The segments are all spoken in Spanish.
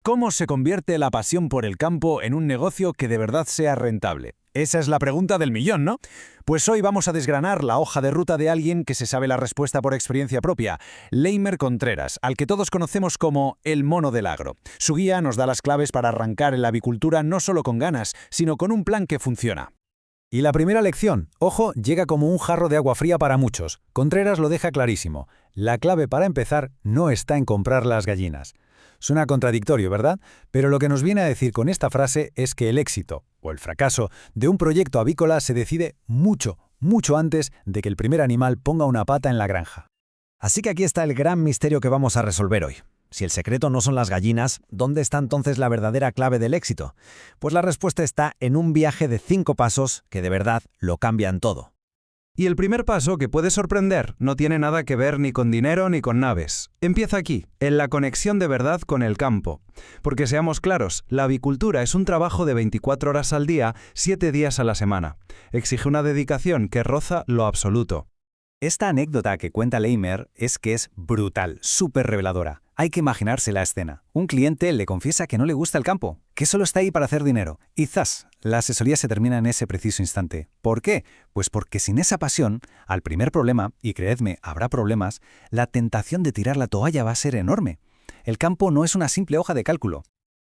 ¿Cómo se convierte la pasión por el campo en un negocio que de verdad sea rentable? Esa es la pregunta del millón, ¿no? Pues hoy vamos a desgranar la hoja de ruta de alguien que se sabe la respuesta por experiencia propia, Leimer Contreras, al que todos conocemos como el mono del agro. Su guía nos da las claves para arrancar en la avicultura no solo con ganas, sino con un plan que funciona. Y la primera lección, ojo, llega como un jarro de agua fría para muchos. Contreras lo deja clarísimo. La clave para empezar no está en comprar las gallinas. Suena contradictorio, ¿verdad? Pero lo que nos viene a decir con esta frase es que el éxito, o el fracaso, de un proyecto avícola se decide mucho antes de que el primer animal ponga una pata en la granja. Así que aquí está el gran misterio que vamos a resolver hoy. Si el secreto no son las gallinas, ¿dónde está entonces la verdadera clave del éxito? Pues la respuesta está en un viaje de 5 pasos que de verdad lo cambian todo. Y el primer paso, que puede sorprender, no tiene nada que ver ni con dinero ni con naves. Empieza aquí, en la conexión de verdad con el campo. Porque seamos claros, la avicultura es un trabajo de 24 horas al día, 7 días a la semana. Exige una dedicación que roza lo absoluto. Esta anécdota que cuenta Leimer es que es brutal, súper reveladora. Hay que imaginarse la escena. Un cliente le confiesa que no le gusta el campo, que solo está ahí para hacer dinero. Y ¡zas! La asesoría se termina en ese preciso instante. ¿Por qué? Pues porque sin esa pasión, al primer problema, y creedme, habrá problemas, la tentación de tirar la toalla va a ser enorme. El campo no es una simple hoja de cálculo.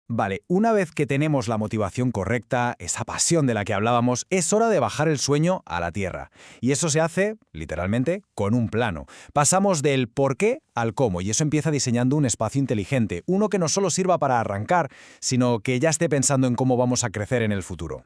Vale, una vez que tenemos la motivación correcta, esa pasión de la que hablábamos, es hora de bajar el sueño a la tierra. Y eso se hace, literalmente, con un plano. Pasamos del por qué al cómo, y eso empieza diseñando un espacio inteligente, uno que no solo sirva para arrancar, sino que ya esté pensando en cómo vamos a crecer en el futuro.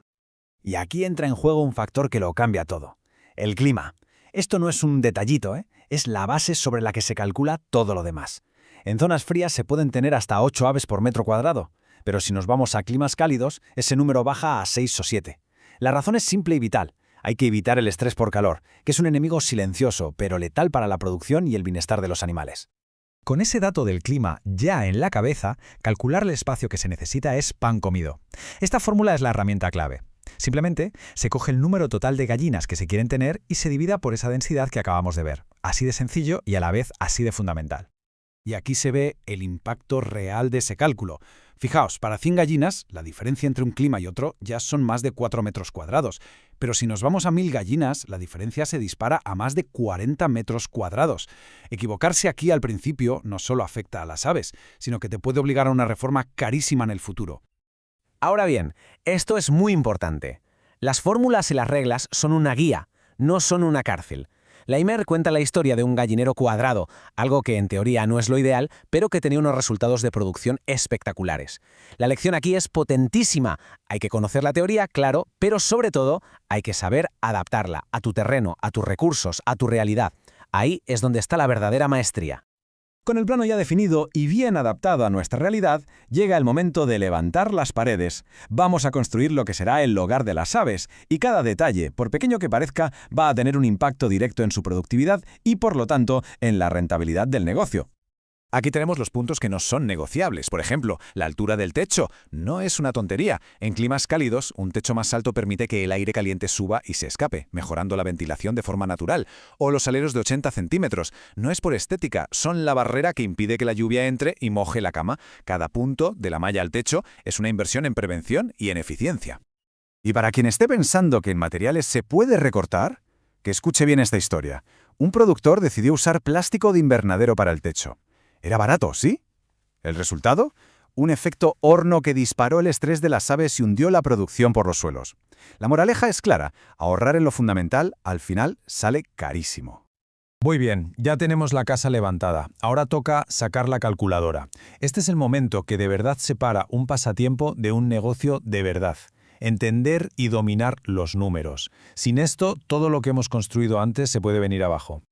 Y aquí entra en juego un factor que lo cambia todo: el clima. Esto no es un detallito, es la base sobre la que se calcula todo lo demás. En zonas frías se pueden tener hasta 8 aves por metro cuadrado. Pero si nos vamos a climas cálidos, ese número baja a 6 o 7. La razón es simple y vital. Hay que evitar el estrés por calor, que es un enemigo silencioso, pero letal para la producción y el bienestar de los animales. Con ese dato del clima ya en la cabeza, calcular el espacio que se necesita es pan comido. Esta fórmula es la herramienta clave. Simplemente se coge el número total de gallinas que se quieren tener y se divida por esa densidad que acabamos de ver. Así de sencillo y a la vez así de fundamental. Y aquí se ve el impacto real de ese cálculo. Fijaos, para 100 gallinas, la diferencia entre un clima y otro ya son más de 4 metros cuadrados. Pero si nos vamos a 1000 gallinas, la diferencia se dispara a más de 40 metros cuadrados. Equivocarse aquí al principio no solo afecta a las aves, sino que te puede obligar a una reforma carísima en el futuro. Ahora bien, esto es muy importante. Las fórmulas y las reglas son una guía, no son una cárcel. Leimer cuenta la historia de un gallinero cuadrado, algo que en teoría no es lo ideal, pero que tenía unos resultados de producción espectaculares. La lección aquí es potentísima. Hay que conocer la teoría, claro, pero sobre todo hay que saber adaptarla a tu terreno, a tus recursos, a tu realidad. Ahí es donde está la verdadera maestría. Con el plano ya definido y bien adaptado a nuestra realidad, llega el momento de levantar las paredes. Vamos a construir lo que será el hogar de las aves, y cada detalle, por pequeño que parezca, va a tener un impacto directo en su productividad y, por lo tanto, en la rentabilidad del negocio. Aquí tenemos los puntos que no son negociables. Por ejemplo, la altura del techo. No es una tontería. En climas cálidos, un techo más alto permite que el aire caliente suba y se escape, mejorando la ventilación de forma natural. O los aleros de 80 centímetros. No es por estética, son la barrera que impide que la lluvia entre y moje la cama. Cada punto, de la malla al techo, es una inversión en prevención y en eficiencia. Y para quien esté pensando que en materiales se puede recortar, que escuche bien esta historia. Un productor decidió usar plástico de invernadero para el techo. Era barato, ¿sí? ¿El resultado? Un efecto horno que disparó el estrés de las aves y hundió la producción por los suelos. La moraleja es clara: ahorrar en lo fundamental, al final, sale carísimo. Muy bien, ya tenemos la casa levantada. Ahora toca sacar la calculadora. Este es el momento que de verdad separa un pasatiempo de un negocio de verdad. Entender y dominar los números. Sin esto, todo lo que hemos construido antes se puede venir abajo.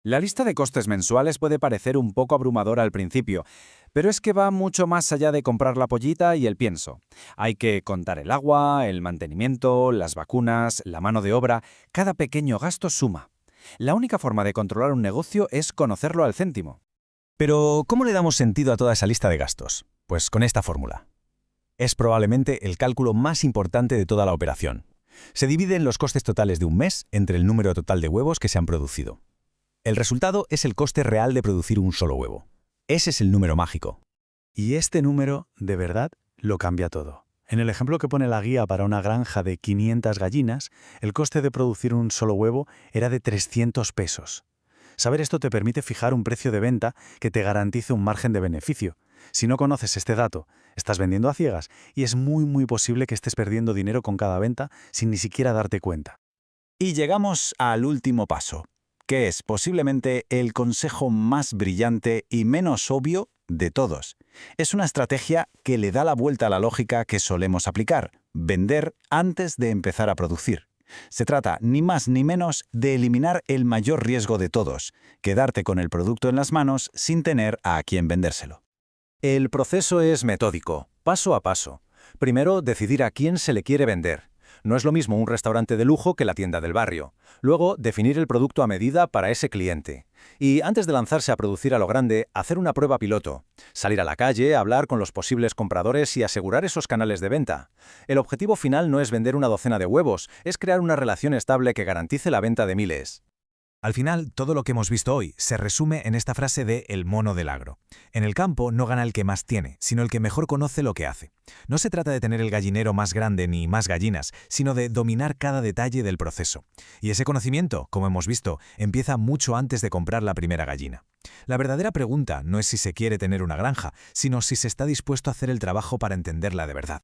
La lista de costes mensuales puede parecer un poco abrumadora al principio, pero es que va mucho más allá de comprar la pollita y el pienso. Hay que contar el agua, el mantenimiento, las vacunas, la mano de obra. Cada pequeño gasto suma. La única forma de controlar un negocio es conocerlo al céntimo. Pero, ¿cómo le damos sentido a toda esa lista de gastos? Pues con esta fórmula. Es probablemente el cálculo más importante de toda la operación. Se dividen los costes totales de un mes entre el número total de huevos que se han producido. El resultado es el coste real de producir un solo huevo. Ese es el número mágico. Y este número, de verdad, lo cambia todo. En el ejemplo que pone la guía para una granja de 500 gallinas, el coste de producir un solo huevo era de 300 pesos. Saber esto te permite fijar un precio de venta que te garantice un margen de beneficio. Si no conoces este dato, estás vendiendo a ciegas y es muy posible que estés perdiendo dinero con cada venta sin ni siquiera darte cuenta. Y llegamos al último paso, que es posiblemente el consejo más brillante y menos obvio de todos. Es una estrategia que le da la vuelta a la lógica que solemos aplicar: vender antes de empezar a producir. Se trata ni más ni menos de eliminar el mayor riesgo de todos: quedarte con el producto en las manos sin tener a quién vendérselo. El proceso es metódico, paso a paso. Primero, decidir a quién se le quiere vender. No es lo mismo un restaurante de lujo que la tienda del barrio. Luego, definir el producto a medida para ese cliente. Y antes de lanzarse a producir a lo grande, hacer una prueba piloto. Salir a la calle, hablar con los posibles compradores y asegurar esos canales de venta. El objetivo final no es vender una docena de huevos, es crear una relación estable que garantice la venta de miles. Al final, todo lo que hemos visto hoy se resume en esta frase de El mono del agro. En el campo no gana el que más tiene, sino el que mejor conoce lo que hace. No se trata de tener el gallinero más grande ni más gallinas, sino de dominar cada detalle del proceso. Y ese conocimiento, como hemos visto, empieza mucho antes de comprar la primera gallina. La verdadera pregunta no es si se quiere tener una granja, sino si se está dispuesto a hacer el trabajo para entenderla de verdad.